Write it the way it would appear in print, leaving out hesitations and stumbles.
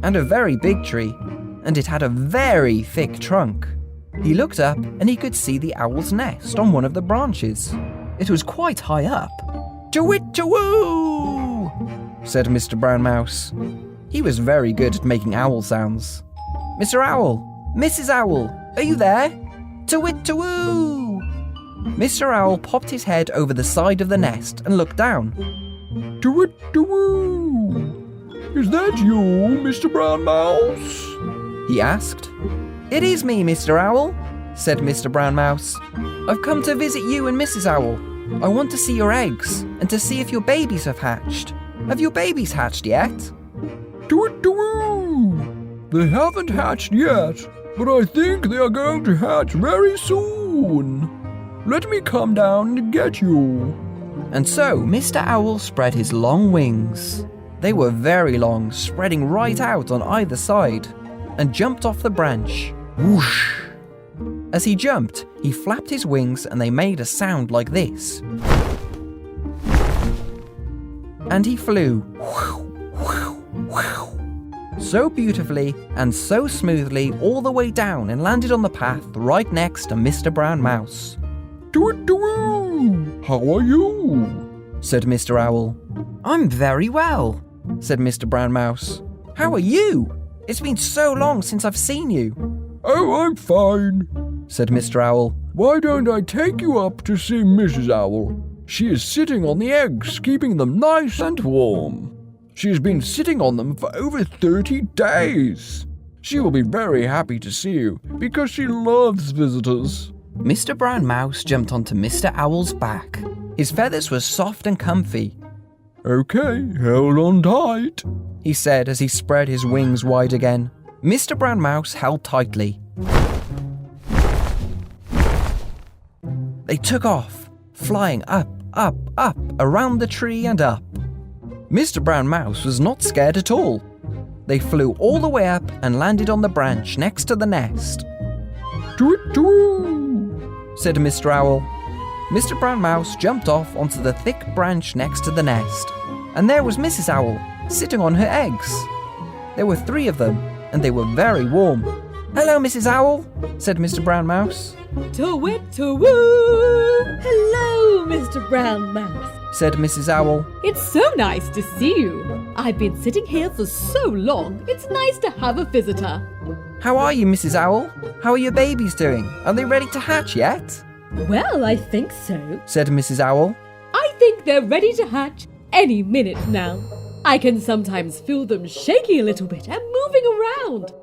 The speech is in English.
and a very big tree, and it had a very thick trunk. He looked up and he could see the owl's nest on one of the branches. It was quite high up. "To-wit-to-woo!" said Mr. Brown Mouse. He was very good at making owl sounds. "Mr. Owl! Mrs. Owl! Are you there? To-wit-to-woo!" Mr. Owl popped his head over the side of the nest and looked down. "To-wit-to-woo! Is that you, Mr. Brown Mouse?" he asked. "It is me, Mr. Owl," said Mr. Brown Mouse. "I've come to visit you and Mrs. Owl. I want to see your eggs and to see if your babies have hatched. Have your babies hatched yet?" "To-wit-to-woo! They haven't hatched yet, but I think they are going to hatch very soon. Let me come down and get you." And so Mr. Owl spread his long wings. They were very long, spreading right out on either side, and jumped off the branch. Whoosh! As he jumped, he flapped his wings and they made a sound like this. And he flew. So beautifully and so smoothly all the way down and landed on the path right next to Mr. Brown Mouse. "To-wit-to-woo! How are you?" said Mr. Owl. "I'm very well," said Mr. Brown Mouse. "How are you? It's been so long since I've seen you." "Oh, I'm fine," said Mr. Owl. "Why don't I take you up to see Mrs. Owl? She is sitting on the eggs, keeping them nice and warm. She's been sitting on them for over 30 days. She will be very happy to see you, because she loves visitors." Mr. Brown Mouse jumped onto Mr. Owl's back. His feathers were soft and comfy. "Okay, hold on tight," he said as he spread his wings wide again. Mr. Brown Mouse held tightly. They took off, flying up, up, up, around the tree and up. Mr. Brown Mouse was not scared at all. They flew all the way up and landed on the branch next to the nest. "Toot-toot!" said Mr. Owl. Mr. Brown Mouse jumped off onto the thick branch next to the nest, and there was Mrs. Owl sitting on her eggs. There were 3 of them, and they were very warm. "Hello, Mrs. Owl," said Mr. Brown Mouse. "To-wit-to-woo! Hello, Mr. Brown Mouse," said Mrs. Owl. "It's so nice to see you. I've been sitting here for so long, it's nice to have a visitor." "How are you, Mrs. Owl? How are your babies doing? Are they ready to hatch yet?" "Well, I think so," said Mrs. Owl. "I think they're ready to hatch any minute now. I can sometimes feel them shaking a little bit and moving around.